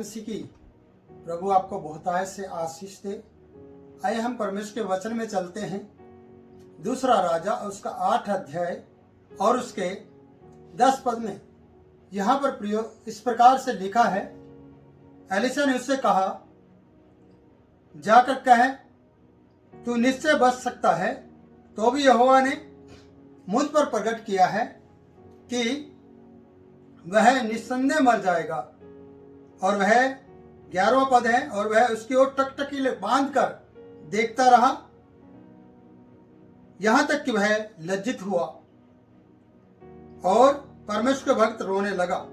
मसीह की प्रभु आपको बहुतायत से आशीष दे। आइए हम परमेश्वर के वचन में चलते हैं। दूसरा राजा उसका 8 अध्याय और उसके 10 पद में यहाँ पर प्रियो इस प्रकार से लिखा है। एलिशा ने उससे कहा, जाकर कह तू निश्चय बच सकता है। तो भी यहोवा ने मुझ पर प्रकट किया है कि वह निस्संदेह मर जाएगा। और वह 11वां पद है, और वह उसकी ओर टकटकी बांध कर देखता रहा यहां तक कि वह लज्जित हुआ और परमेश्वर का भक्त रोने लगा।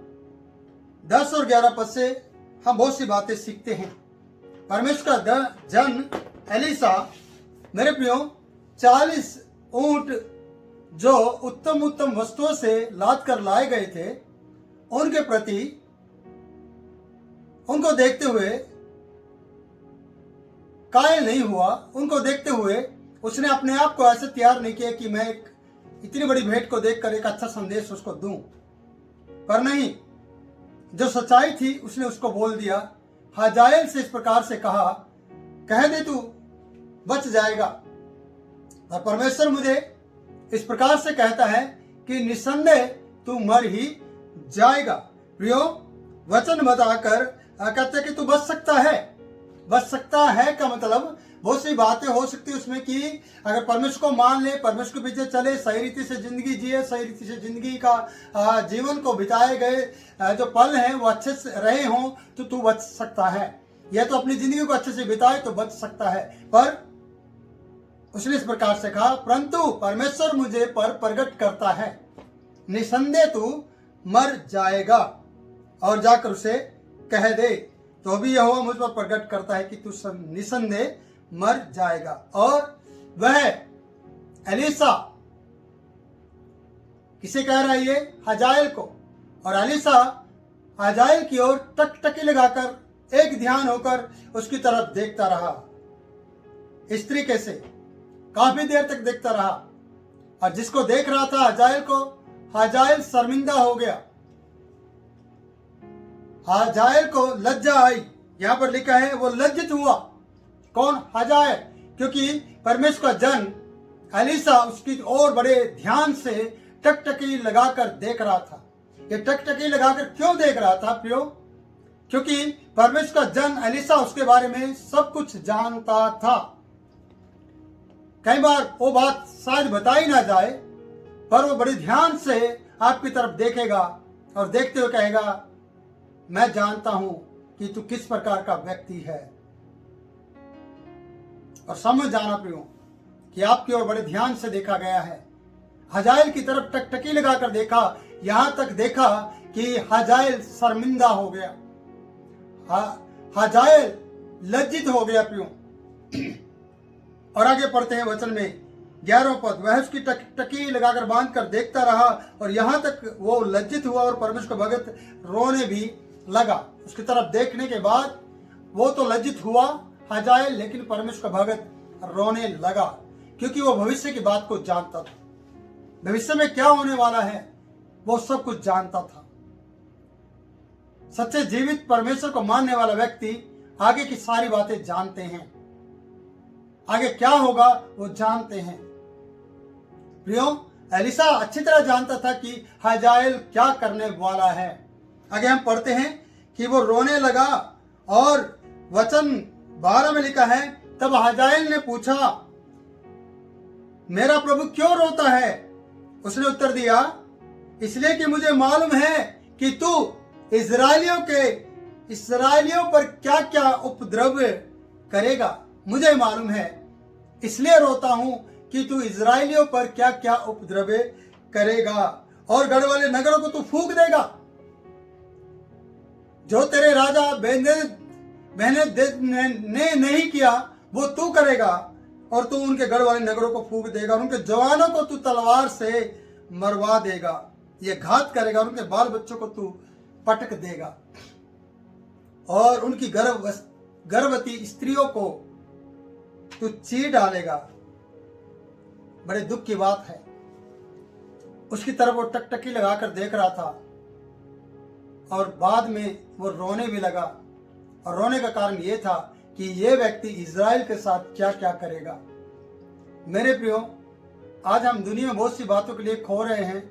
10 और 11 पद से हम बहुत सी बातें सीखते हैं। परमेश्वर का जन एलिशा, मेरे प्रियो, 40 ऊंट जो उत्तम उत्तम वस्तुओं से लाद कर लाए गए थे, उनके प्रति उनको देखते हुए कायल नहीं हुआ। उनको देखते हुए उसने अपने आप को ऐसे तैयार नहीं किया कि मैं एक इतनी बड़ी भेंट को देखकर एक अच्छा संदेश उसको दूं, पर नहीं, जो सच्चाई थी उसने उसको बोल दिया। हाजाएल से इस प्रकार से कहा, कह दे तू बच जाएगा। और परमेश्वर मुझे इस प्रकार से कहता है कि निस्संदेह तू मर ही जाएगा। प्रियो, वचन बताकर कहते कि तू बच सकता है। बच सकता है का मतलब बहुत सी बातें हो सकती है उसमें कि अगर परमेश्वर को मान ले, परमेश्वर के पीछे चले, सही रीति से जिंदगी जिए, सही रीति से जिंदगी का जीवन को बिताए गए जो पल हैं वो अच्छे से रहे हों, तो तू बच सकता है। या तो अपनी जिंदगी को अच्छे से बिताए तो बच सकता है। पर उसने इस प्रकार से कहा, परंतु परमेश्वर मुझे पर प्रकट करता है, निसंदेह तू मर जाएगा। और जाकर उसे कह दे। तो भी यहोवा मुझ पर प्रकट करता है कि तू निसंदेह मर जाएगा। और वह एलिशा किसे कह रहा है? ये हजाएल को। और एलिशा हजाएल की ओर टकटकी लगाकर एक ध्यान होकर उसकी तरफ देखता रहा। इस तरीके से काफी देर तक देखता रहा। और जिसको देख रहा था हजाएल को, हजाएल शर्मिंदा हो गया। हजाएल को लज्जा आई। यहां पर लिखा है वो लज्जित हुआ। कौन? हजाएल। क्योंकि परमेश्वर का जन एलिशा उसकी ओर बड़े ध्यान से टकटकी लगाकर देख रहा था। ये टकटकी लगाकर क्यों देख रहा था प्रियो? क्योंकि परमेश्वर का जन एलिशा उसके बारे में सब कुछ जानता था। कई बार वो बात शायद बताई ना जाए, पर वो बड़े ध्यान से आपकी तरफ देखेगा और देखते हुए कहेगा, मैं जानता हूं कि तू किस प्रकार का व्यक्ति है। और समझ जाना प्रियो कि आपकी ओर बड़े ध्यान से देखा गया है। हजाएल की तरफ टकटकी लगाकर देखा, यहां तक देखा कि हजाएल शर्मिंदा हो गया, हजाएल लज्जित हो गया प्रियो। और आगे पढ़ते हैं वचन में 11वां पद, वह उसकी टकटकी लगाकर बांध कर देखता रहा और यहां तक वो लज्जित हुआ और परमेश्वर का भगत रोने भी लगा। उसकी तरफ देखने के बाद वो तो लज्जित हुआ हजाएल, लेकिन परमेश्वर का भगत रोने लगा, क्योंकि वो भविष्य की बात को जानता था। भविष्य में क्या होने वाला है वो सब कुछ जानता था। सच्चे जीवित परमेश्वर को मानने वाला व्यक्ति आगे की सारी बातें जानते हैं। आगे क्या होगा वो जानते हैं। प्रियो, एलिशा अच्छी तरह जानता था कि हजाएल क्या करने वाला है। आगे हम पढ़ते हैं कि वो रोने लगा और वचन 12 में लिखा है, तब हजाएल ने पूछा, मेरा प्रभु क्यों रोता है? उसने उत्तर दिया, इसलिए कि मुझे मालूम है कि तू इस्राएलियों पर क्या क्या उपद्रव करेगा। मुझे मालूम है, इसलिए रोता हूं कि तू इस्राएलियों पर क्या क्या उपद्रव करेगा और गढ़ वाले नगरों को तू फूंक देगा। जो तेरे राजा बेन्हदद ने नहीं किया वो तू करेगा, और तू उनके गढ़ वाले नगरों को फूंक देगा और उनके जवानों को तू तलवार से मरवा देगा। ये घात करेगा, उनके बाल बच्चों को तू पटक देगा और उनकी गर्भवती स्त्रियों को तू चीर डालेगा। बड़े दुख की बात है। उसकी तरफ वो टकटकी लगाकर देख रहा था और बाद में वो रोने भी लगा और रोने का कारण ये था कि ये व्यक्ति इज़राइल के साथ क्या क्या करेगा। मेरे प्रियो, आज हम दुनिया में बहुत सी बातों के लिए खो रहे हैं,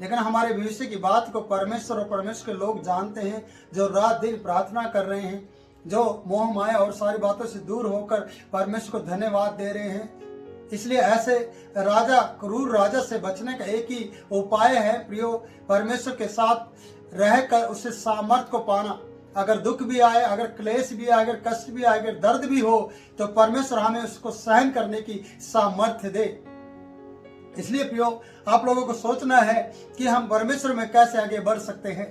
लेकिन हमारे भविष्य की बात को परमेश्वर और परमेश्वर के लोग जानते हैं, जो रात दिन प्रार्थना कर रहे हैं, जो मोह माया और सारी बातों से दूर होकर परमेश्वर को धन्यवाद दे रहे हैं। इसलिए ऐसे क्रूर राजा से बचने का एक ही उपाय है प्रियो, परमेश्वर के साथ रहकर उससे सामर्थ को पाना। अगर दुख भी आए, अगर क्लेश भी आए, अगर कष्ट भी आए, अगर दर्द भी हो, तो परमेश्वर हमें उसको सहन करने की सामर्थ्य दे। इसलिए प्रियो, आप लोगों को सोचना है कि हम परमेश्वर में कैसे आगे बढ़ सकते हैं।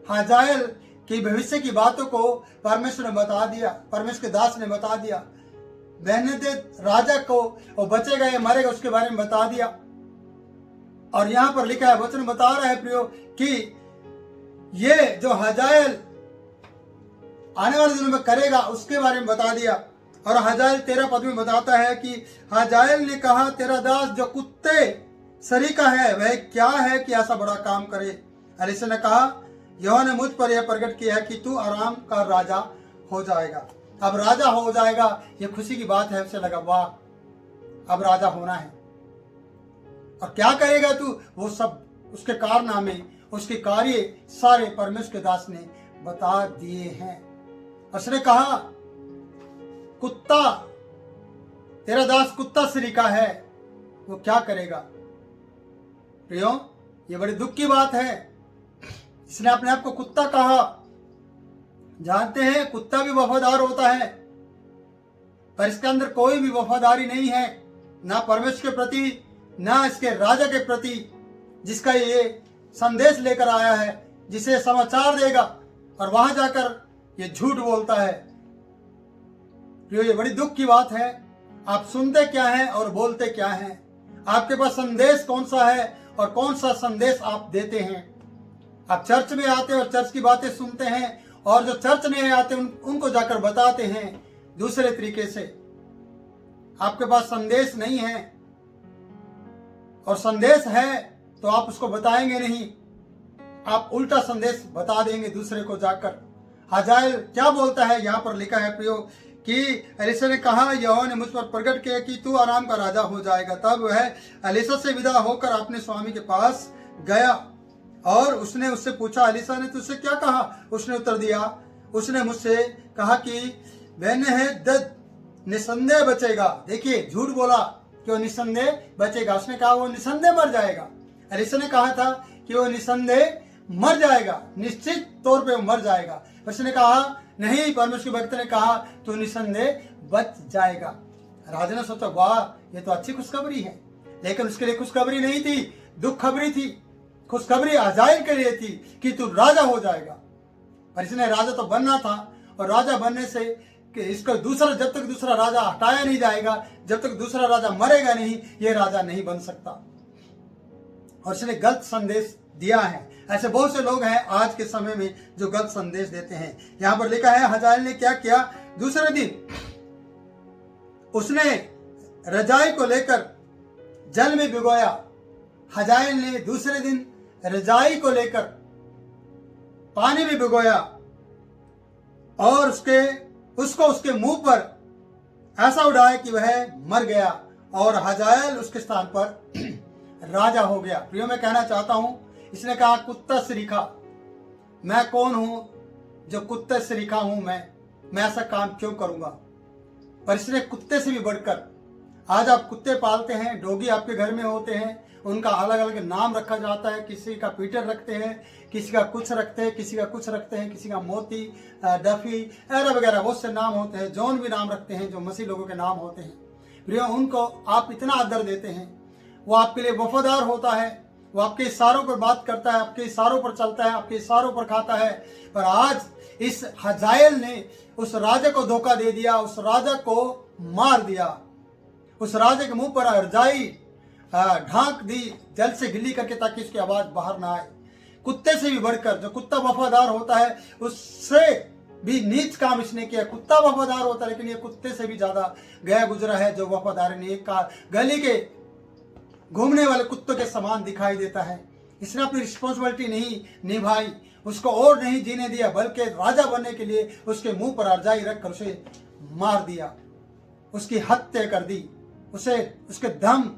हाजाएल की भविष्य की बातों को परमेश्वर ने बता दिया, परमेश्वर के दास ने बता दिया। बेन्हदद राजा को वो बचेगा या मरेगा उसके बारे में बता दिया। और यहाँ पर लिखा है, वचन बता रहा है प्रियो कि ये जो हाजाएल आने वाले दिनों में करेगा उसके बारे में बता दिया। और हाजाएल 13 पद में बताता है कि हाजाएल ने कहा, तेरा दास जो कुत्ते सरीका है वह क्या है कि ऐसा बड़ा काम करे। एलीशा ने कहा, यहोवा ने मुझ पर यह प्रकट किया है कि तू आराम का राजा हो जाएगा। अब राजा हो जाएगा, ये खुशी की बात है। उसे लगा, वाह, अब राजा होना है। और क्या करेगा तू, वो सब उसके कारनामे, उसके कार्य सारे परमेश्वर के दास ने बता दिए हैं। उसने कहा, कुत्ता, तेरा दास कुत्ता सरीका है, वो क्या करेगा। प्रियो, ये बड़ी दुख की बात है। इसने अपने आप को कुत्ता कहा। जानते हैं, कुत्ता भी वफादार होता है, पर इसके अंदर कोई भी वफादारी नहीं है, ना परमेश्वर के प्रति, ना इसके राजा के प्रति, जिसका ये संदेश लेकर आया है, जिसे समाचार देगा, और वहां जाकर ये झूठ बोलता है। ये बड़ी दुख की बात है। आप सुनते क्या हैं और बोलते क्या हैं। आपके पास संदेश कौन सा है और कौन सा संदेश आप देते हैं। आप चर्च में आते और चर्च की बातें सुनते हैं, और जो चर्च नहीं आते उनको जाकर बताते हैं दूसरे तरीके से। आपके पास संदेश नहीं है, और संदेश है तो आप उसको बताएंगे नहीं, आप उल्टा संदेश बता देंगे दूसरे को जाकर। हाजाएल क्या बोलता है, यहाँ पर लिखा है प्रियो कि एलीशा ने कहा, यहोवा ने मुझ पर प्रकट किया कि तू आराम का राजा हो जाएगा। तब वह एलीशा से विदा होकर अपने स्वामी के पास गया, और उसने उससे पूछा, एलीशा ने तुझसे क्या कहा। उसने उत्तर दिया, उसने मुझसे कहा कि बेन्हदद निसंदेह बचेगा। देखिए, झूठ बोला कि वो निसंदेह बचेगा। उसने कहा वो निसंदेह मर जाएगा। एलीशा ने कहा था कि वो निसंदेह मर जाएगा, निश्चित तौर पे वो मर जाएगा। उसने कहा नहीं, परमेश्वर के भक्त ने कहा तू निसंदेह बच जाएगा। राजा ने सोचा, वाह, ये तो अच्छी खुशखबरी है। लेकिन उसके लिए खुशखबरी नहीं थी, दुख खबरी थी। खुशखबरी हाजाएल के लिए थी कि तू राजा हो जाएगा। पर इसने राजा तो बनना था, और राजा बनने से कि इसको दूसरा, जब तक दूसरा राजा हटाया नहीं जाएगा, जब तक दूसरा राजा मरेगा नहीं, ये राजा नहीं बन सकता। और इसने गलत संदेश दिया है। ऐसे बहुत से लोग हैं आज के समय में जो गलत संदेश देते हैं। यहां पर लिखा है, हाजाएल ने क्या किया, दूसरे दिन उसने रजाई को लेकर जल में भिगोया। हाजाएल ने दूसरे दिन रजाई को लेकर पानी में भिगोया, और उसको उसके मुंह पर ऐसा उड़ाया कि वह मर गया, और हाजाएल उसके स्थान पर राजा हो गया। प्रियो, मैं कहना चाहता हूं, इसने कहा कुत्ता सरीखा, मैं कौन हूं जो कुत्ते सरीखा हूं, मैं ऐसा काम क्यों करूंगा। पर इसने कुत्ते से भी बढ़कर, आज आप कुत्ते पालते हैं, डॉगी आपके घर में होते हैं, उनका अलग अलग नाम रखा जाता है। किसी का पीटर रखते हैं, किसी का कुछ रखते हैं, किसी का कुछ रखते हैं, किसी का मोती, डफी, एरा वगैरह बहुत से नाम होते हैं। जॉन भी नाम रखते हैं, जो मसीह लोगों के नाम होते हैं। प्रियो, उनको आप इतना आदर देते हैं, वो आपके लिए वफादार होता है, वो आपके इशारों पर बात करता है, आपके इशारों पर चलता है, आपके इशारों पर खाता है। पर आज इस हाजाएल ने उस राजा को धोखा दे दिया, उस राजा को मार दिया, उस राजा के मुंह पर रजाई ढांक दी जल से गिल्ली करके, ताकि उसकी आवाज बाहर ना आए। कुत्ते से भी बढ़कर, जो कुत्ता वफादार होता है उससे भी नीच काम इसने किया। कुत्ता वफादार होता है, लेकिन ये कुत्ते से भी ज्यादा गया गुजरा है, जो वफादार नहीं, गली के घूमने वाले कुत्तों के समान दिखाई देता है। इसने अपनी रिस्पॉन्सिबिलिटी नहीं निभाई, उसको और नहीं जीने दिया, बल्कि राजा बनने के लिए उसके मुंह पर अर्जाई रखकर उसे मार दिया, उसकी हत्या कर दी, उसे उसके दम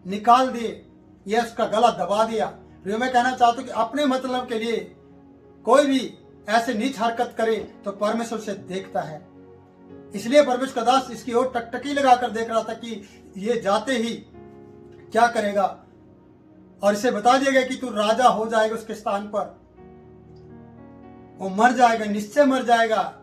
निकाल दिए, यह उसका गला दबा दिया। जो मैं कहना चाहता हूं कि अपने मतलब के लिए कोई भी ऐसे नीच हरकत करे तो परमेश्वर से देखता है। इसलिए परमेश्वर का दास इसकी ओर टकटकी लगाकर देख रहा था कि ये जाते ही क्या करेगा, और इसे बता दिया गया कि तू राजा हो जाएगा उसके स्थान पर। वो मर जाएगा, निश्चय मर जाएगा,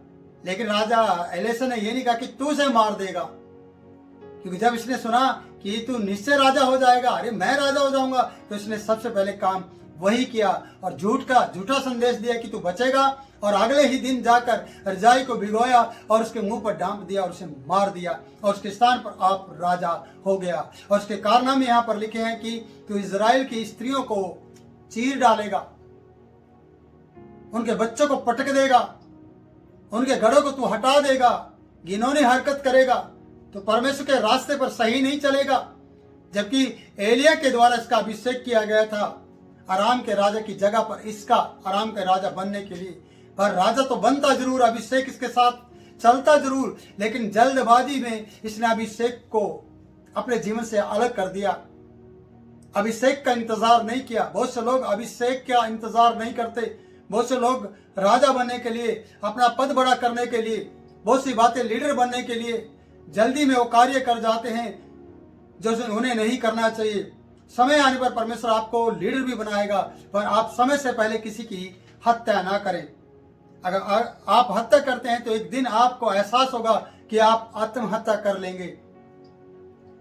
लेकिन राजा एलिशा ने ये नहीं कहा कि तू उसे मार देगा, क्योंकि जब इसने सुना कि तू निश्चय राजा हो जाएगा, अरे मैं राजा हो जाऊंगा, तो इसने सबसे पहले काम वही किया और झूठा संदेश दिया कि तू बचेगा, और अगले ही दिन जाकर रजाई को भिगोया और उसके मुंह पर डांप दिया और उसे मार दिया, और उसके स्थान पर आप राजा हो गया। और उसके कारनामे यहाँ पर लिखे हैं कि तू इजराइल की स्त्रियों को चीर डालेगा, उनके बच्चों को पटक देगा, उनके गढ़ों को तू हटा देगा, घिनौनी हरकत करेगा, तो परमेश्वर के रास्ते पर सही नहीं चलेगा। जबकि एलिया के द्वारा इसका अभिषेक किया गया था आराम के राजा की जगह पर, इसका आराम के राजा बनने के लिए। पर राजा तो बनता जरूर, अभिषेक इसके साथ चलता जरूर, लेकिन जल्दबाजी में इसने अभिषेक को अपने जीवन से अलग कर दिया, अभिषेक का इंतजार नहीं किया। बहुत से लोग अभिषेक का इंतजार नहीं करते, बहुत से लोग राजा बनने के लिए, अपना पद बड़ा करने के लिए, बहुत सी बातें लीडर बनने के लिए जल्दी में वो कार्य कर जाते हैं जो उन्हें नहीं करना चाहिए। समय आने पर परमेश्वर आपको लीडर भी बनाएगा, पर आप समय से पहले किसी की हत्या ना करें। अगर आप हत्या करते हैं तो एक दिन आपको एहसास होगा कि आप आत्महत्या कर लेंगे।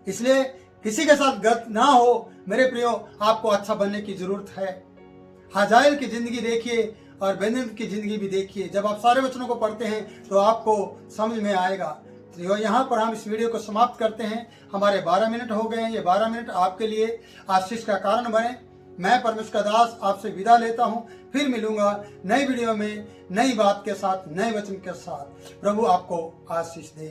इसलिए किसी के साथ गलत ना हो मेरे प्रियो, आपको अच्छा बनने की जरूरत है। हाजाइल की जिंदगी देखिए और बेनिल की जिंदगी भी देखिए। जब आप सारे वचनों को पढ़ते हैं तो आपको समझ में आएगा। तो यहाँ पर हम इस वीडियो को समाप्त करते हैं। हमारे 12 मिनट हो गए हैं। ये 12 मिनट आपके लिए आशीष का कारण बने। मैं परमेश्वर का दास आपसे विदा लेता हूँ। फिर मिलूंगा नई वीडियो में, नई बात के साथ, नए वचन के साथ। प्रभु आपको आशीष दे।